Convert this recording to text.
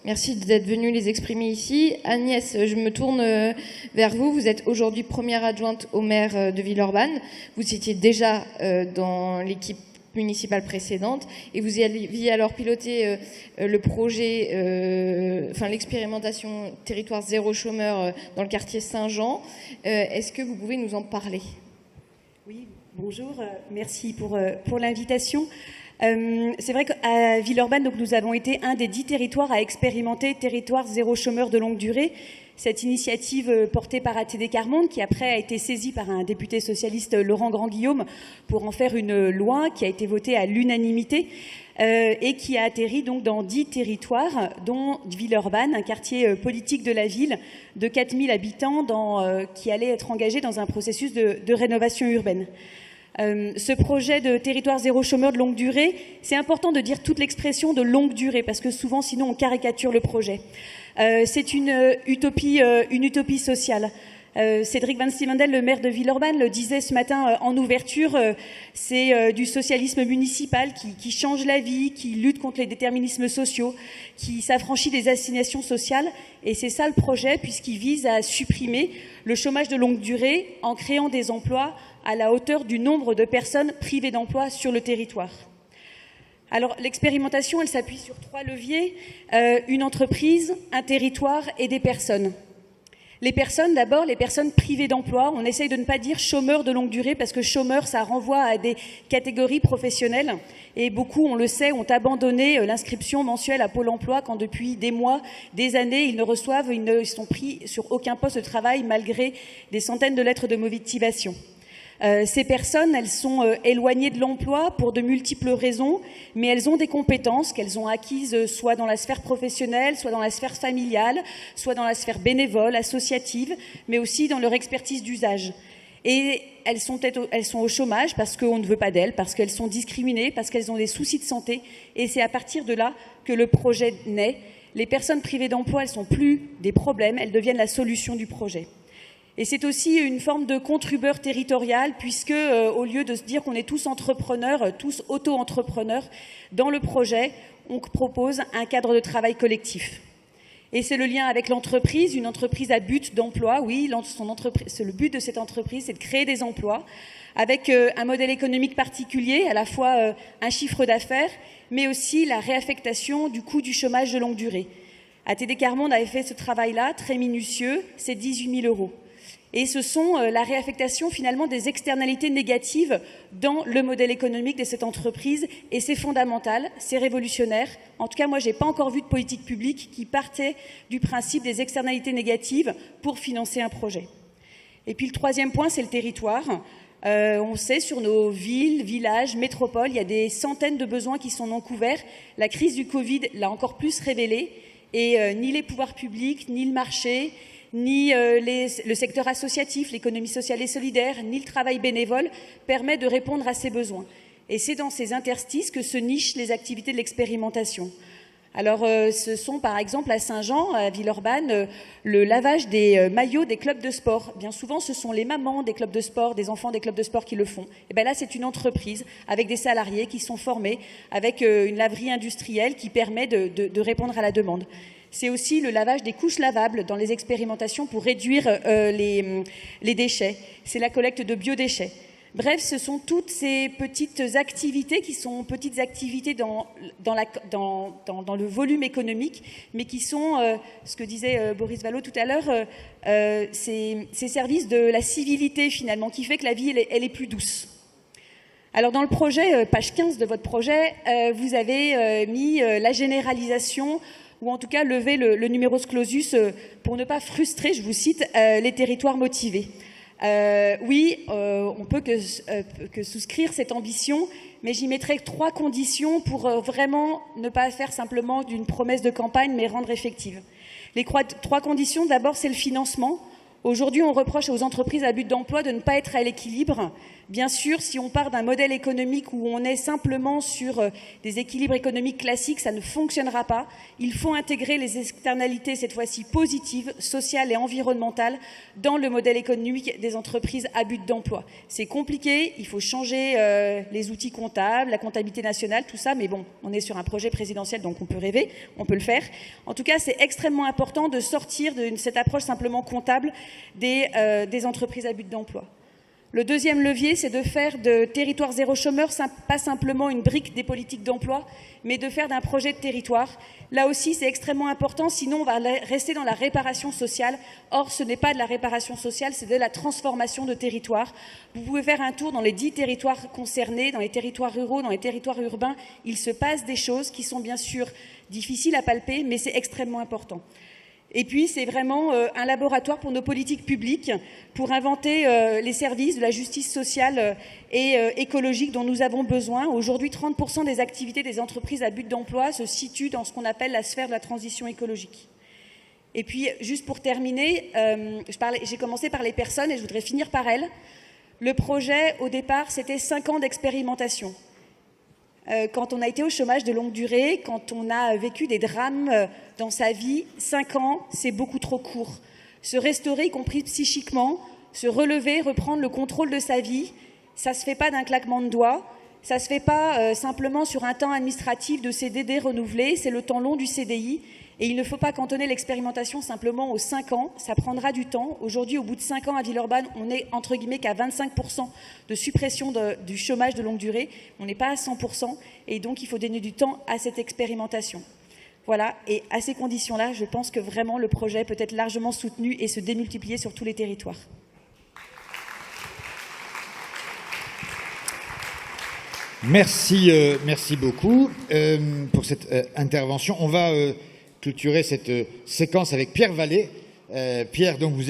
Merci d'être venue les exprimer ici. Agnès, je me tourne vers vous. Vous êtes aujourd'hui première adjointe au maire de Villeurbanne. Vous étiez déjà dans l'équipe municipale précédente et vous aviez alors piloté le projet, l'expérimentation territoire zéro chômeur dans le quartier Saint-Jean. Est-ce que vous pouvez nous en parler? Oui, bonjour. Merci pour l'invitation. C'est vrai qu'à Villeurbanne, donc, nous avons été un des 10 territoires à expérimenter territoire zéro chômeur de longue durée. Cette initiative portée par ATD Quart Monde, qui après a été saisie par un député socialiste, Laurent Grand-Guillaume, pour en faire une loi qui a été votée à l'unanimité et qui a atterri donc dans 10 territoires, dont Villeurbanne, un quartier politique de la ville de 4000 habitants qui allait être engagé dans un processus de rénovation urbaine. Ce projet de territoire zéro chômeur de longue durée, c'est important de dire toute l'expression de longue durée, parce que souvent, sinon, on caricature le projet. C'est une utopie sociale. Cédric Van Stevendel, le maire de Villeurbanne, le disait ce matin en ouverture, c'est du socialisme municipal qui change la vie, qui lutte contre les déterminismes sociaux, qui s'affranchit des assignations sociales. Et c'est ça le projet, puisqu'il vise à supprimer le chômage de longue durée en créant des emplois à la hauteur du nombre de personnes privées d'emploi sur le territoire. Alors, l'expérimentation, elle s'appuie sur 3 leviers, une entreprise, un territoire et des personnes. Les personnes, d'abord, les personnes privées d'emploi. On essaye de ne pas dire chômeurs de longue durée parce que chômeur, ça renvoie à des catégories professionnelles. Et beaucoup, on le sait, ont abandonné l'inscription mensuelle à Pôle emploi quand depuis des mois, des années, ils ne sont pris sur aucun poste de travail malgré des centaines de lettres de motivation. Ces personnes, elles sont éloignées de l'emploi pour de multiples raisons, mais elles ont des compétences qu'elles ont acquises soit dans la sphère professionnelle, soit dans la sphère familiale, soit dans la sphère bénévole, associative, mais aussi dans leur expertise d'usage. Et elles sont au chômage parce qu'on ne veut pas d'elles, parce qu'elles sont discriminées, parce qu'elles ont des soucis de santé. Et c'est à partir de là que le projet naît. Les personnes privées d'emploi, elles ne sont plus des problèmes, elles deviennent la solution du projet. Et c'est aussi une forme de contribueur territorial puisque, au lieu de se dire qu'on est tous entrepreneurs, tous auto-entrepreneurs, dans le projet, on propose un cadre de travail collectif. Et c'est le lien avec l'entreprise, une entreprise à but d'emploi. Oui, le but de cette entreprise, c'est de créer des emplois avec un modèle économique particulier, à la fois un chiffre d'affaires, mais aussi la réaffectation du coût du chômage de longue durée. ATD Quart Monde avait fait ce travail-là, très minutieux, c'est 18 000 €. Et ce sont la réaffectation finalement des externalités négatives dans le modèle économique de cette entreprise. Et c'est fondamental, c'est révolutionnaire. En tout cas, moi, je n'ai pas encore vu de politique publique qui partait du principe des externalités négatives pour financer un projet. Et puis le troisième point, c'est le territoire. On sait, sur nos villes, villages, métropoles, il y a des centaines de besoins qui sont non couverts. La crise du Covid l'a encore plus révélé. Et ni les pouvoirs publics, ni le marché, ni le secteur associatif, l'économie sociale et solidaire, ni le travail bénévole permet de répondre à ces besoins. Et c'est dans ces interstices que se nichent les activités de l'expérimentation. Alors, ce sont par exemple à Saint-Jean, à Villeurbanne, le lavage des maillots des clubs de sport. Bien souvent, ce sont les mamans des clubs de sport, des enfants des clubs de sport qui le font. Et bien là, c'est une entreprise avec des salariés qui sont formés, avec une laverie industrielle qui permet de répondre à la demande. C'est aussi le lavage des couches lavables dans les expérimentations pour réduire les déchets. C'est la collecte de biodéchets. Bref, ce sont toutes ces petites activités qui sont petites activités dans le volume économique, mais qui sont, ce que disait Boris Vallaud tout à l'heure, ces services de la civilité finalement, qui fait que la vie elle est plus douce. Alors dans le projet, page 15 de votre projet, vous avez mis la généralisation ou en tout cas lever le numerus clausus pour ne pas frustrer, je vous cite, les territoires motivés. Oui, on peut que souscrire cette ambition, mais j'y mettrai 3 conditions pour vraiment ne pas faire simplement d'une promesse de campagne, mais rendre effective. Les 3 conditions, d'abord, c'est le financement. Aujourd'hui, on reproche aux entreprises à but d'emploi de ne pas être à l'équilibre. Bien sûr, si on part d'un modèle économique où on est simplement sur des équilibres économiques classiques, ça ne fonctionnera pas. Il faut intégrer les externalités, cette fois-ci positives, sociales et environnementales, dans le modèle économique des entreprises à but d'emploi. C'est compliqué, il faut changer les outils comptables, la comptabilité nationale, tout ça, mais bon, on est sur un projet présidentiel, donc on peut rêver, on peut le faire. En tout cas, c'est extrêmement important de sortir de cette approche simplement comptable des entreprises à but d'emploi. Le deuxième levier, c'est de faire de territoire zéro chômeur pas simplement une brique des politiques d'emploi, mais de faire d'un projet de territoire. Là aussi, c'est extrêmement important, sinon on va rester dans la réparation sociale. Or, ce n'est pas de la réparation sociale, c'est de la transformation de territoire. Vous pouvez faire un tour dans les 10 territoires concernés, dans les territoires ruraux, dans les territoires urbains. Il se passe des choses qui sont bien sûr difficiles à palper, mais c'est extrêmement important. Et puis, c'est vraiment un laboratoire pour nos politiques publiques, pour inventer les services de la justice sociale et écologique dont nous avons besoin. Aujourd'hui, 30% des activités des entreprises à but d'emploi se situent dans ce qu'on appelle la sphère de la transition écologique. Et puis, juste pour terminer, j'ai commencé par les personnes et je voudrais finir par elles. Le projet, au départ, c'était 5 ans d'expérimentation. Quand on a été au chômage de longue durée, quand on a vécu des drames dans sa vie, 5 ans, c'est beaucoup trop court. Se restaurer, y compris psychiquement, se relever, reprendre le contrôle de sa vie, ça ne se fait pas d'un claquement de doigts, ça ne se fait pas simplement sur un temps administratif de CDD renouvelé, c'est le temps long du CDI. Et il ne faut pas cantonner l'expérimentation simplement aux 5 ans, ça prendra du temps. Aujourd'hui, au bout de 5 ans à Villeurbanne, on est entre guillemets qu'à 25% de suppression du chômage de longue durée. On n'est pas à 100% et donc il faut donner du temps à cette expérimentation. Voilà, et à ces conditions-là, je pense que vraiment le projet peut être largement soutenu et se démultiplier sur tous les territoires. Merci beaucoup pour cette intervention. On va clôturer cette séquence avec Pierre Vallée. Pierre, donc vous